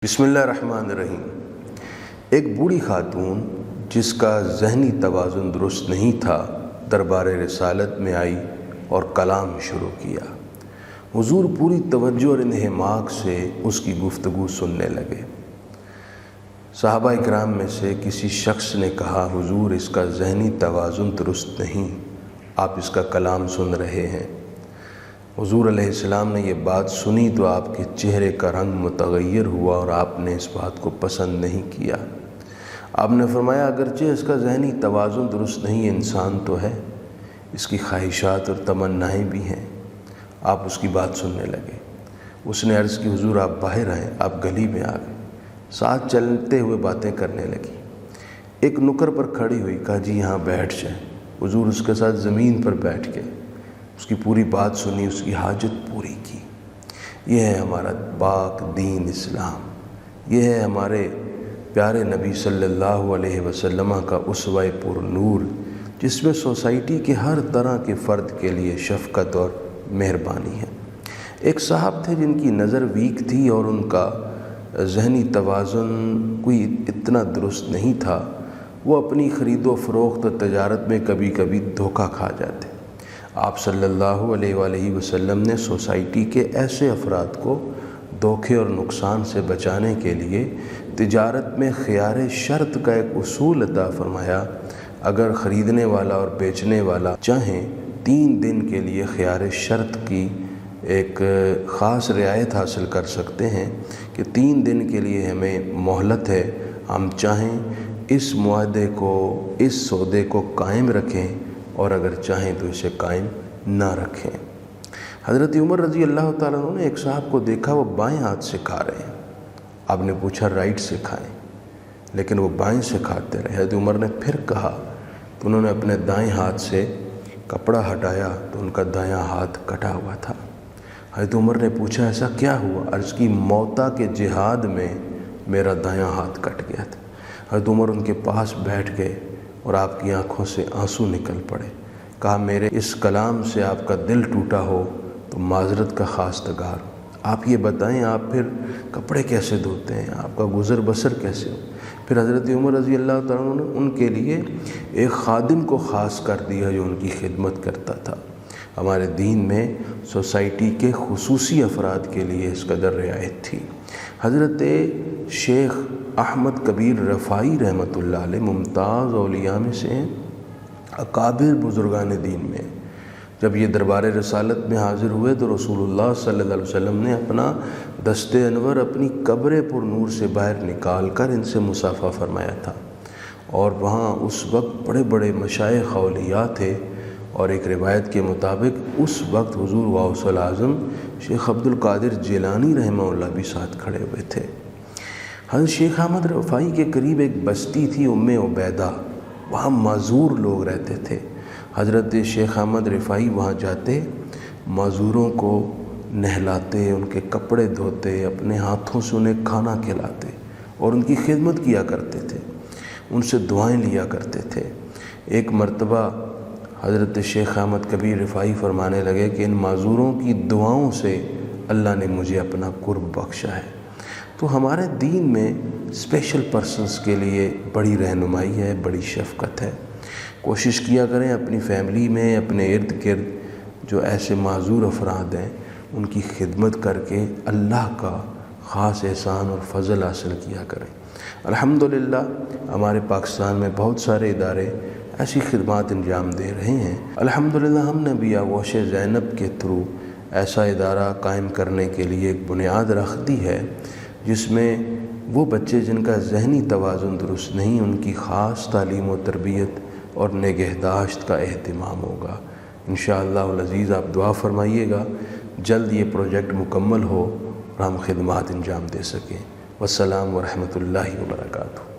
بسم اللہ الرحمن الرحیم۔ ایک بوڑھی خاتون جس کا ذہنی توازن درست نہیں تھا دربار رسالت میں آئی اور کلام شروع کیا۔ حضور پوری توجہ اور انہماک سے اس کی گفتگو سننے لگے۔ صحابہ اکرام میں سے کسی شخص نے کہا، حضور اس کا ذہنی توازن درست نہیں، آپ اس کا کلام سن رہے ہیں۔ حضور علیہ السلام نے یہ بات سنی تو آپ کے چہرے کا رنگ متغیر ہوا اور آپ نے اس بات کو پسند نہیں کیا۔ آپ نے فرمایا، اگرچہ اس کا ذہنی توازن درست نہیں، انسان تو ہے، اس کی خواہشات اور تمنائیں بھی ہیں۔ آپ اس کی بات سننے لگے۔ اس نے عرض کی، حضور آپ باہر آئیں، آپ گلی میں آ گئے۔ ساتھ چلتے ہوئے باتیں کرنے لگی۔ ایک نکر پر کھڑی ہوئی، کہا جی یہاں بیٹھ جائیں۔ حضور اس کے ساتھ زمین پر بیٹھ گئے، اس کی پوری بات سنی، اس کی حاجت پوری کی۔ یہ ہے ہمارا پاک دین اسلام، یہ ہے ہمارے پیارے نبی صلی اللہ علیہ وسلم کا اسوہ پر نور، جس میں سوسائٹی کے ہر طرح کے فرد کے لیے شفقت اور مہربانی ہے۔ ایک صاحب تھے جن کی نظر ویک تھی اور ان کا ذہنی توازن کوئی اتنا درست نہیں تھا، وہ اپنی خرید و فروخت اور تجارت میں کبھی کبھی دھوکہ کھا جاتے۔ آپ صلی اللہ علیہ وآلہ وسلم نے سوسائٹی کے ایسے افراد کو دھوکے اور نقصان سے بچانے کے لیے تجارت میں خیار شرط کا ایک اصول عطا فرمایا۔ اگر خریدنے والا اور بیچنے والا چاہیں 3 دن کے لیے خیار شرط کی ایک خاص رعایت حاصل کر سکتے ہیں کہ 3 دن کے لیے ہمیں مہلت ہے، ہم چاہیں اس معاہدے کو، اس سودے کو قائم رکھیں اور اگر چاہیں تو اسے قائم نہ رکھیں۔ حضرت عمر رضی اللہ تعالیٰ عنہ نے ایک صاحب کو دیکھا، وہ بائیں ہاتھ سے کھا رہے ہیں۔ آپ نے پوچھا رائٹ سے کھائیں، لیکن وہ بائیں سے کھاتے رہے۔ حضرت عمر نے پھر کہا تو انہوں نے اپنے دائیں ہاتھ سے کپڑا ہٹایا تو ان کا دایاں ہاتھ کٹا ہوا تھا۔ حضرت عمر نے پوچھا ایسا کیا ہوا؟ عرض کی، موتا کے جہاد میں میرا دایاں ہاتھ کٹ گیا تھا۔ حضرت عمر ان کے پاس بیٹھ گئے اور آپ کی آنکھوں سے آنسو نکل پڑے۔ کہا، میرے اس کلام سے آپ کا دل ٹوٹا ہو تو معذرت کا خواستگار ہوں۔ آپ یہ بتائیں، آپ پھر کپڑے کیسے دھوتے ہیں؟ آپ کا گزر بسر کیسے ہو؟ پھر حضرت عمر رضی اللہ تعالیٰ عنہ نے ان کے لیے ایک خادم کو خاص کر دیا جو ان کی خدمت کرتا تھا۔ ہمارے دین میں سوسائٹی کے خصوصی افراد کے لیے اس قدر رعایت تھی۔ حضرت شیخ احمد کبیر رفاعی رحمۃ اللہ علیہ ممتاز اولیاء میں سے ہیں، اکابر بزرگان دین میں۔ جب یہ دربار رسالت میں حاضر ہوئے تو رسول اللہ صلی اللہ علیہ وسلم نے اپنا دست انور اپنی قبر پر نور سے باہر نکال کر ان سے مصافحہ فرمایا تھا، اور وہاں اس وقت بڑے بڑے مشائخ اولیاء تھے، اور ایک روایت کے مطابق اس وقت حضور غوث الاعظم شیخ عبد القادر جیلانی رحمہ اللہ بھی ساتھ کھڑے ہوئے تھے۔ حضرت شیخ احمد رفاعی کے قریب ایک بستی تھی ام عبیدہ، وہاں معذور لوگ رہتے تھے۔ حضرت شیخ احمد رفاعی وہاں جاتے، معذوروں کو نہلاتے، ان کے کپڑے دھوتے، اپنے ہاتھوں سے انہیں کھانا کھلاتے اور ان کی خدمت کیا کرتے تھے، ان سے دعائیں لیا کرتے تھے۔ ایک مرتبہ حضرت شیخ احمد کبیر رفاعی فرمانے لگے کہ ان معذوروں کی دعاؤں سے اللہ نے مجھے اپنا قرب بخشا ہے۔ تو ہمارے دین میں اسپیشل پرسنز کے لیے بڑی رہنمائی ہے، بڑی شفقت ہے۔ کوشش کیا کریں اپنی فیملی میں، اپنے ارد گرد جو ایسے معذور افراد ہیں ان کی خدمت کر کے اللہ کا خاص احسان اور فضل حاصل کیا کریں۔ الحمدللہ ہمارے پاکستان میں بہت سارے ادارے ایسی خدمات انجام دے رہے ہیں۔ الحمدللہ ہم نے بھی آغوش زینب کے تھرو ایسا ادارہ قائم کرنے کے لیے ایک بنیاد رکھ دی ہے، جس میں وہ بچے جن کا ذہنی توازن درست نہیں، ان کی خاص تعلیم و تربیت اور نگہداشت کا اہتمام ہوگا۔ انشاءاللہ العزیز آپ دعا فرمائیے گا جلد یہ پروجیکٹ مکمل ہو اور ہم خدمات انجام دے سکیں۔ والسلام ورحمۃ اللہ وبرکاتہ۔